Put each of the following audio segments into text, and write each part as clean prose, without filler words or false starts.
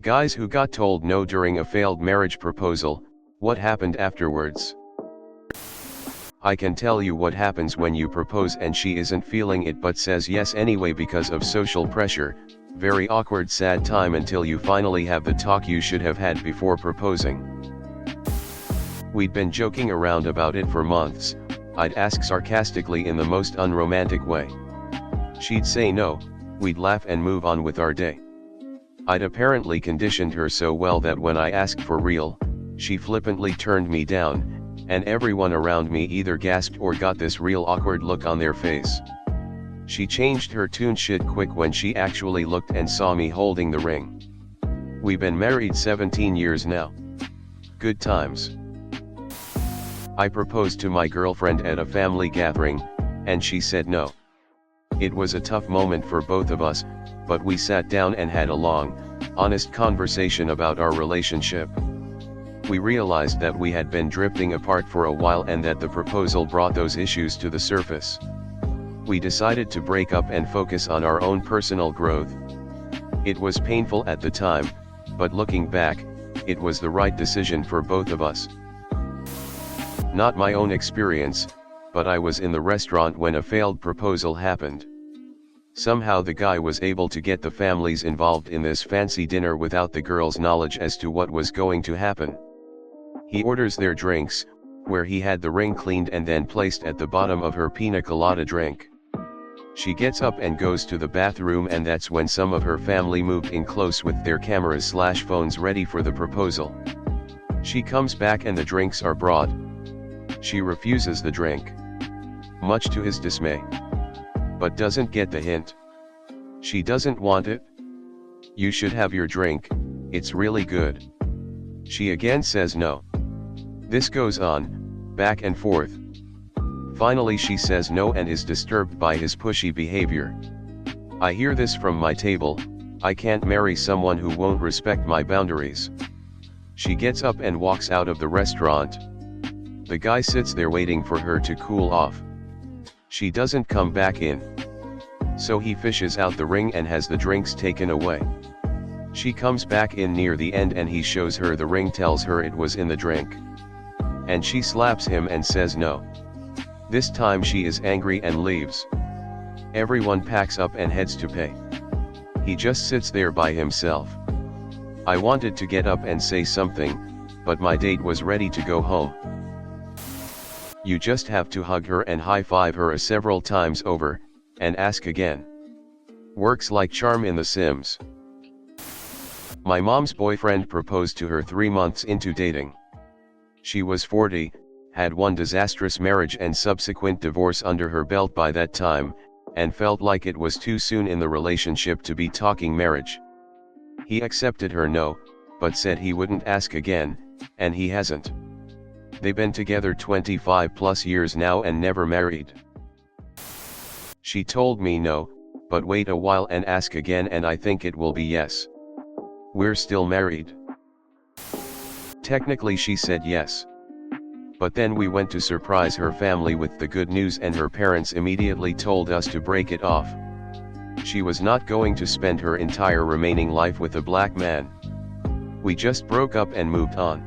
Guys who got told no during a failed marriage proposal, what happened afterwards? I can tell you what happens when you propose and she isn't feeling it but says yes anyway because of social pressure. Very awkward, sad time until you finally have the talk you should have had before proposing. We'd been joking around about it for months. I'd ask sarcastically in the most unromantic way. She'd say no, we'd laugh and move on with our day. I'd apparently conditioned her so well that when I asked for real, she flippantly turned me down, and everyone around me either gasped or got this real awkward look on their face. She changed her tune shit quick when she actually looked and saw me holding the ring. We've been married 17 years now. Good times. I proposed to my girlfriend at a family gathering, and she said no. It was a tough moment for both of us, but we sat down and had a long, honest conversation about our relationship. We realized that we had been drifting apart for a while and that the proposal brought those issues to the surface. We decided to break up and focus on our own personal growth. It was painful at the time, but looking back, it was the right decision for both of us. Not my own experience, but I was in the restaurant when a failed proposal happened. Somehow the guy was able to get the families involved in this fancy dinner without the girl's knowledge as to what was going to happen. He orders their drinks, where he had the ring cleaned and then placed at the bottom of her pina colada drink. She gets up and goes to the bathroom, and that's when some of her family moved in close with their cameras/phones ready for the proposal. She comes back and the drinks are brought. She refuses the drink, much to his dismay, but doesn't get the hint. She doesn't want it. You should have your drink, it's really good. She again says no. This goes on, back and forth. Finally she says no and is disturbed by his pushy behavior. I hear this from my table. I can't marry someone who won't respect my boundaries. She gets up and walks out of the restaurant. The guy sits there waiting for her to cool off. She doesn't come back in. So he fishes out the ring and has the drinks taken away. She comes back in near the end and he shows her the ring, tells her it was in the drink. And she slaps him and says no. This time she is angry and leaves. Everyone packs up and heads to pay. He just sits there by himself. I wanted to get up and say something, but my date was ready to go home. You just have to hug her and high-five her several times over, and ask again. Works like charm in The Sims. My mom's boyfriend proposed to her 3 months into dating. She was 40, had one disastrous marriage and subsequent divorce under her belt by that time, and felt like it was too soon in the relationship to be talking marriage. He accepted her no, but said he wouldn't ask again, and he hasn't. They've been together 25 plus years now and never married. She told me no, but wait a while and ask again and I think it will be yes. We're still married. Technically she said yes. But then we went to surprise her family with the good news and her parents immediately told us to break it off. She was not going to spend her entire remaining life with a black man. We just broke up and moved on.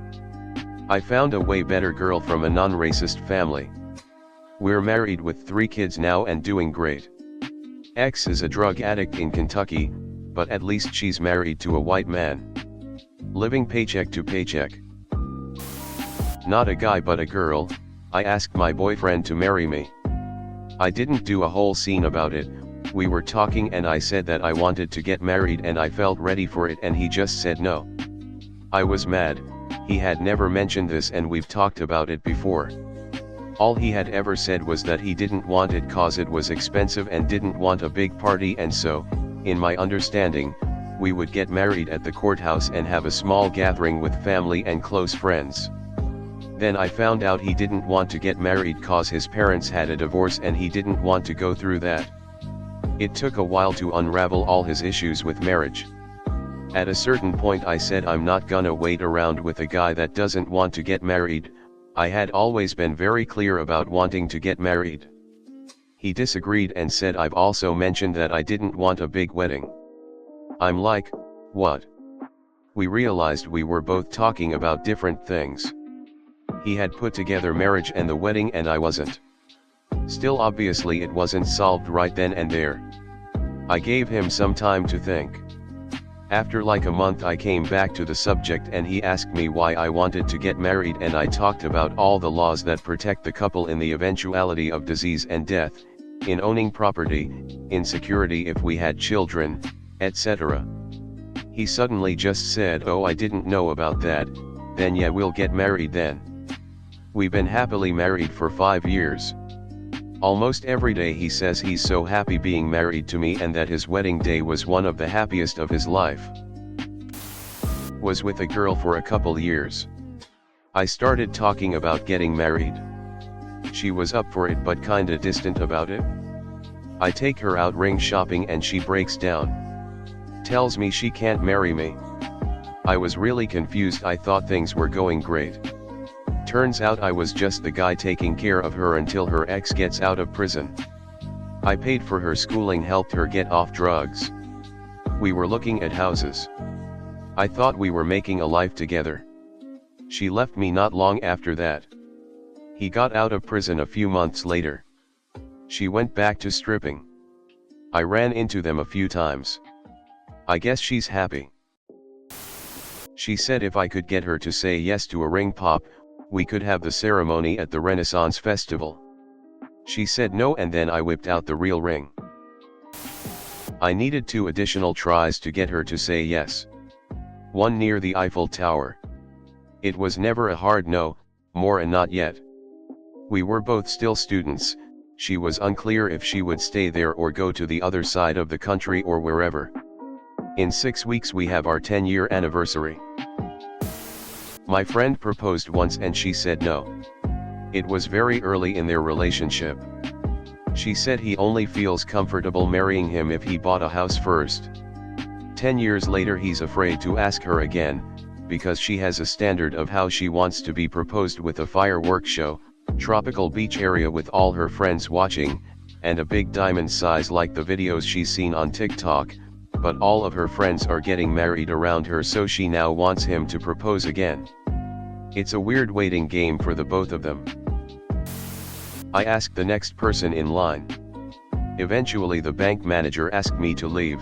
I found a way better girl from a non-racist family. We're married with 3 kids now and doing great. Ex is a drug addict in Kentucky, but at least she's married to a white man. Living paycheck to paycheck. Not a guy but a girl. I asked my boyfriend to marry me. I didn't do a whole scene about it. We were talking and I said that I wanted to get married and I felt ready for it and he just said no. I was mad. He had never mentioned this and we've talked about it before. All he had ever said was that he didn't want it cause it was expensive and didn't want a big party, and so, in my understanding, we would get married at the courthouse and have a small gathering with family and close friends. Then I found out he didn't want to get married cause his parents had a divorce and he didn't want to go through that. It took a while to unravel all his issues with marriage. At a certain point I said I'm not gonna wait around with a guy that doesn't want to get married. I had always been very clear about wanting to get married. He disagreed and said I've also mentioned that I didn't want a big wedding. I'm like, what? We realized we were both talking about different things. He had put together marriage and the wedding and I wasn't. Still, obviously it wasn't solved right then and there. I gave him some time to think. After like a month I came back to the subject and he asked me why I wanted to get married, and I talked about all the laws that protect the couple in the eventuality of disease and death, in owning property, in security if we had children, etc. He suddenly just said, "Oh, I didn't know about that, then yeah, we'll get married then." We've been happily married for 5 years. Almost every day he says he's so happy being married to me and that his wedding day was one of the happiest of his life. Was with a girl for a couple years. I started talking about getting married. She was up for it but kinda distant about it. I take her out ring shopping and she breaks down. Tells me she can't marry me. I was really confused. I thought things were going great. Turns out I was just the guy taking care of her until her ex gets out of prison. I paid for her schooling, helped her get off drugs. We were looking at houses. I thought we were making a life together. She left me not long after that. He got out of prison a few months later. She went back to stripping. I ran into them a few times. I guess she's happy. She said if I could get her to say yes to a ring pop, we could have the ceremony at the Renaissance Festival. She said no, and then I whipped out the real ring. I needed 2 additional tries to get her to say yes. One near the Eiffel Tower. It was never a hard no, more and not yet. We were both still students. She was unclear if she would stay there or go to the other side of the country or wherever. In 6 weeks we have our 10-year anniversary. My friend proposed once and she said no. It was very early in their relationship. She said he only feels comfortable marrying him if he bought a house first. 10 years later he's afraid to ask her again, because she has a standard of how she wants to be proposed, with a fireworks show, tropical beach area with all her friends watching, and a big diamond size like the videos she's seen on TikTok, but all of her friends are getting married around her, so she now wants him to propose again. It's a weird waiting game for the both of them. I asked the next person in line. Eventually the bank manager asked me to leave.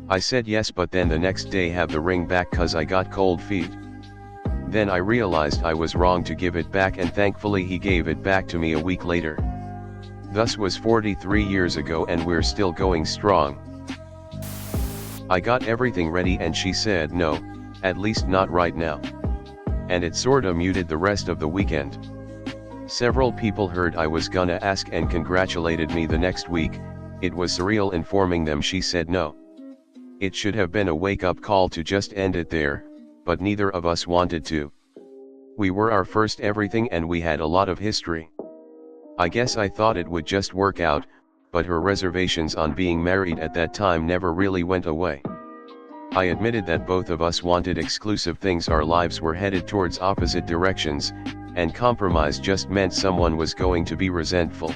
I said yes, but then the next day have the ring back cause I got cold feet. Then I realized I was wrong to give it back, and thankfully he gave it back to me a week later. Thus was 43 years ago and we're still going strong. I got everything ready and she said no, at least not right now. And it sorta muted the rest of the weekend. Several people heard I was gonna ask and congratulated me the next week. It was surreal informing them she said no. It should have been a wake-up call to just end it there, but neither of us wanted to. We were our first everything and we had a lot of history. I guess I thought it would just work out, but her reservations on being married at that time never really went away. I admitted that both of us wanted exclusive things, our lives were headed towards opposite directions, and compromise just meant someone was going to be resentful.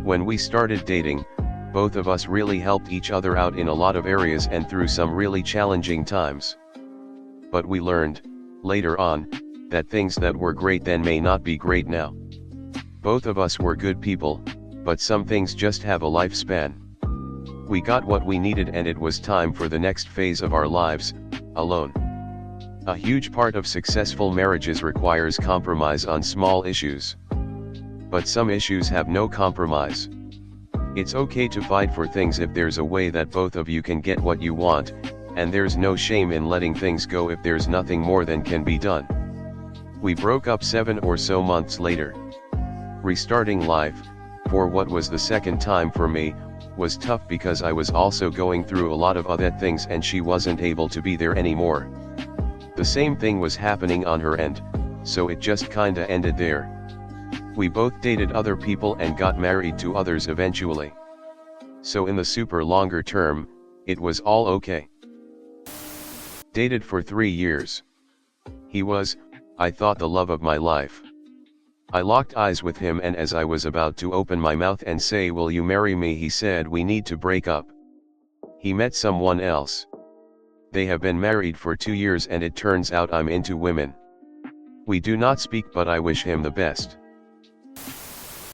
When we started dating, both of us really helped each other out in a lot of areas and through some really challenging times. But we learned, later on, that things that were great then may not be great now. Both of us were good people, but some things just have a lifespan. We got what we needed and it was time for the next phase of our lives, alone. A huge part of successful marriages requires compromise on small issues. But some issues have no compromise. It's okay to fight for things if there's a way that both of you can get what you want, and there's no shame in letting things go if there's nothing more than can be done. We broke up 7 or so months later. Restarting life, for what was the second time for me, was tough because I was also going through a lot of other things and she wasn't able to be there anymore. The same thing was happening on her end, so it just kinda ended there. We both dated other people and got married to others eventually. So in the super longer term, it was all okay. Dated for 3 years. He was, I thought, the love of my life. I locked eyes with him and as I was about to open my mouth and say, "Will you marry me?" he said, "We need to break up." He met someone else. They have been married for 2 years and it turns out I'm into women. We do not speak but I wish him the best.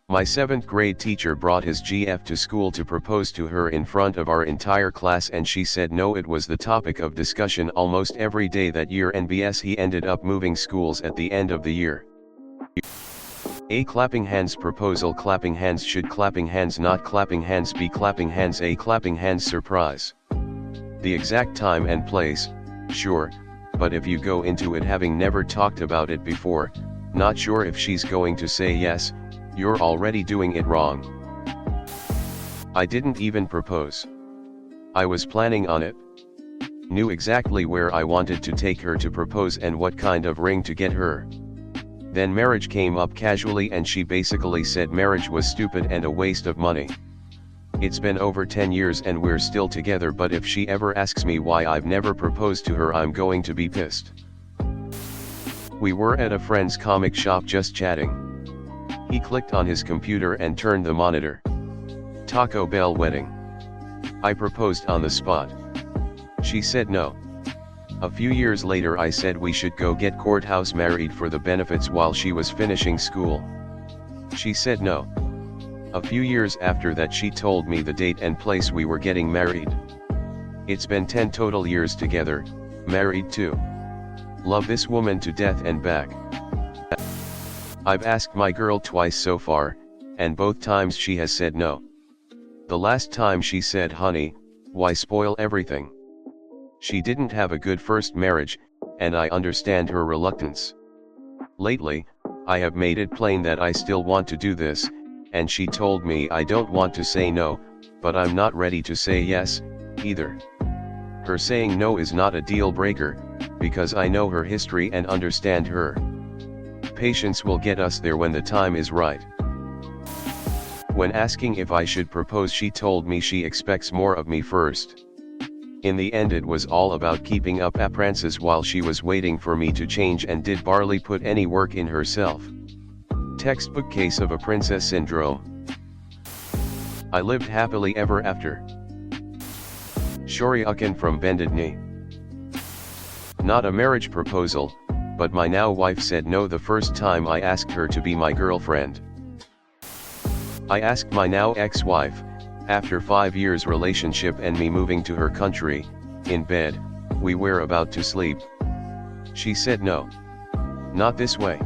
My 7th grade teacher brought his GF to school to propose to her in front of our entire class and she said no. It was the topic of discussion almost every day that year and BS he ended up moving schools at the end of the year. A. Clapping hands proposal. Clapping hands. Should clapping hands not clapping hands be clapping hands? A. Clapping hands surprise. The exact time and place, sure, but if you go into it having never talked about it before, not sure if she's going to say yes, you're already doing it wrong. I didn't even propose. I was planning on it. Knew exactly where I wanted to take her to propose and what kind of ring to get her. Then marriage came up casually and she basically said marriage was stupid and a waste of money. It's been over 10 years and we're still together, but if she ever asks me why I've never proposed to her, I'm going to be pissed. We were at a friend's comic shop just chatting. He clicked on his computer and turned the monitor. Taco Bell wedding. I proposed on the spot. She said no. A few years later I said we should go get courthouse married for the benefits while she was finishing school. She said no. A few years after that she told me the date and place we were getting married. It's been 10 total years together, married too. Love this woman to death and back. I've asked my girl twice so far, and both times she has said no. The last time she said, honey, why spoil everything? She didn't have a good first marriage, and I understand her reluctance. Lately, I have made it plain that I still want to do this, and she told me I don't want to say no, but I'm not ready to say yes, either. Her saying no is not a deal breaker, because I know her history and understand her. Patience will get us there when the time is right. When asking if I should propose, she told me she expects more of me first. In the end it was all about keeping up appearances while she was waiting for me to change, and did barely put any work in herself. Textbook case of a princess syndrome. I lived happily ever after. Shoryuken from Bended Knee. Not a marriage proposal, but my now wife said no the first time I asked her to be my girlfriend. I asked my now ex-wife, after 5 years relationship and me moving to her country, in bed, we were about to sleep. She said no. Not this way.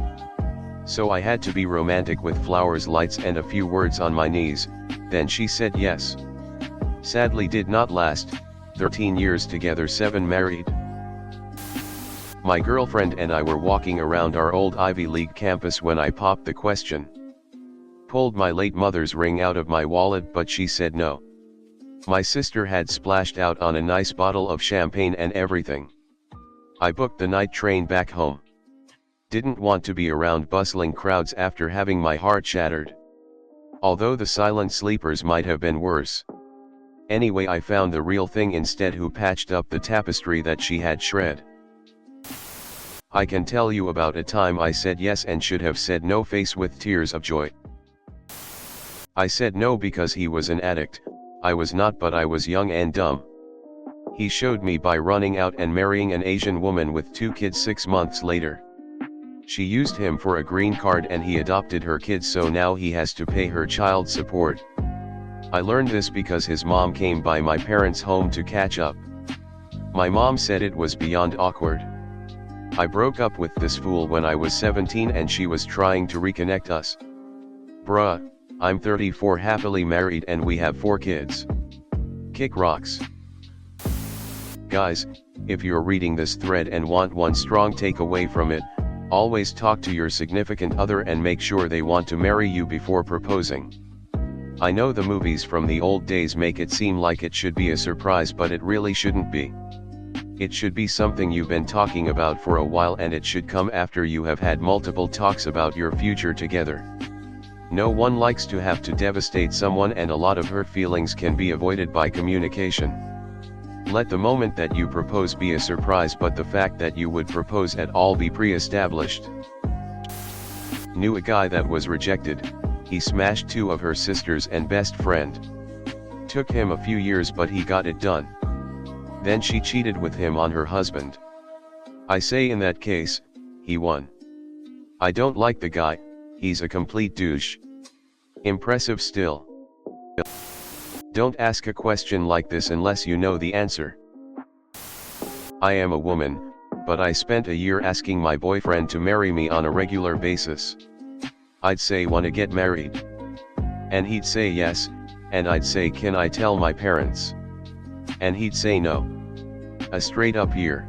So I had to be romantic with flowers, lights and a few words on my knees, then she said yes. Sadly did not last, 13 years together, 7 married. My girlfriend and I were walking around our old Ivy League campus when I popped the question. Pulled my late mother's ring out of my wallet, but she said no. My sister had splashed out on a nice bottle of champagne and everything. I booked the night train back home. Didn't want to be around bustling crowds after having my heart shattered. Although the silent sleepers might have been worse. Anyway, I found the real thing instead, who patched up the tapestry that she had shred. I can tell you about a time I said yes and should have said no, face with tears of joy. I said no because he was an addict, I was not, but I was young and dumb. He showed me by running out and marrying an Asian woman with 2 kids 6 months later. She used him for a green card and he adopted her kids, so now he has to pay her child support. I learned this because his mom came by my parents' home to catch up. My mom said it was beyond awkward. I broke up with this fool when I was 17 and she was trying to reconnect us. Bruh, I'm 34, happily married, and we have 4 kids. Kick rocks. Guys, if you're reading this thread and want one strong takeaway from it, always talk to your significant other and make sure they want to marry you before proposing. I know the movies from the old days make it seem like it should be a surprise, but it really shouldn't be. It should be something you've been talking about for a while, and it should come after you have had multiple talks about your future together. No one likes to have to devastate someone, and a lot of hurt feelings can be avoided by communication. Let the moment that you propose be a surprise, but the fact that you would propose at all be pre-established. Knew a guy that was rejected. He smashed 2 of her sisters and best friend. Took him a few years, but he got it done. Then she cheated with him on her husband. I say in that case, he won. I don't like the guy, he's a complete douche. Impressive still. Don't ask a question like this unless you know the answer. I am a woman, but I spent a year asking my boyfriend to marry me on a regular basis. I'd say wanna get married. And he'd say yes, and I'd say can I tell my parents? And he'd say no. A straight up year.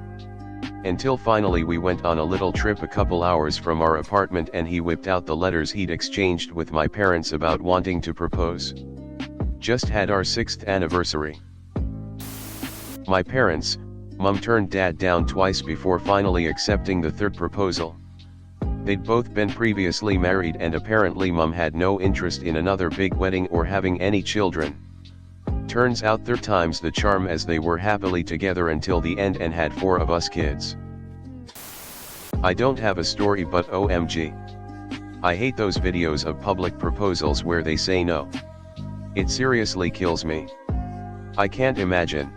Until finally we went on a little trip a couple hours from our apartment and he whipped out the letters he'd exchanged with my parents about wanting to propose. Just had our 6th anniversary. My parents, Mum turned Dad down twice before finally accepting the 3rd proposal. They'd both been previously married and apparently Mum had no interest in another big wedding or having any children. Turns out 3rd time's the charm as they were happily together until the end and had 4 of us kids. I don't have a story but OMG. I hate those videos of public proposals where they say no. It seriously kills me. I can't imagine.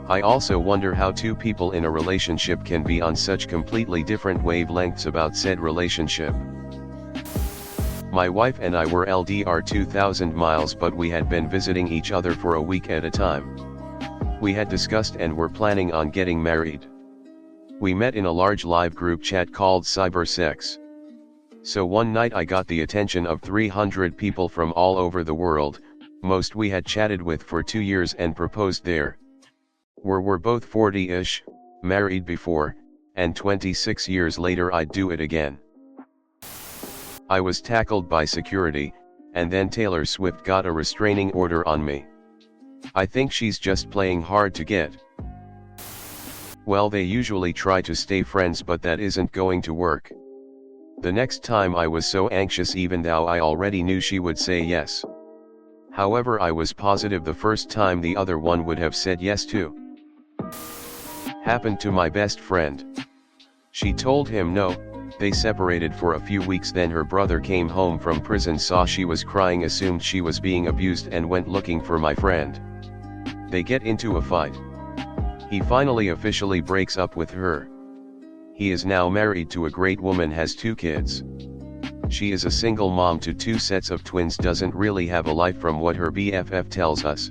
I also wonder how 2 people in a relationship can be on such completely different wavelengths about said relationship. My wife and I were LDR 2,000 miles but we had been visiting each other for a week at a time. We had discussed and were planning on getting married. We met in a large live group chat called Cyber Sex. So one night I got the attention of 300 people from all over the world, most we had chatted with for 2 years and proposed there. We're both 40-ish, married before, and 26 years later I'd do it again. I was tackled by security, and then Taylor Swift got a restraining order on me. I think she's just playing hard to get. Well, they usually try to stay friends but that isn't going to work. The next time I was so anxious even though I already knew she would say yes. However, I was positive the first time the other one would have said yes too. Happened to my best friend. She told him no, they separated for a few weeks, then her brother came home from prison, saw she was crying, assumed she was being abused and went looking for my friend. They get into a fight. He finally officially breaks up with her. He is now married to a great woman, has 2 kids. She is a single mom to 2 sets of twins, doesn't really have a life from what her BFF tells us.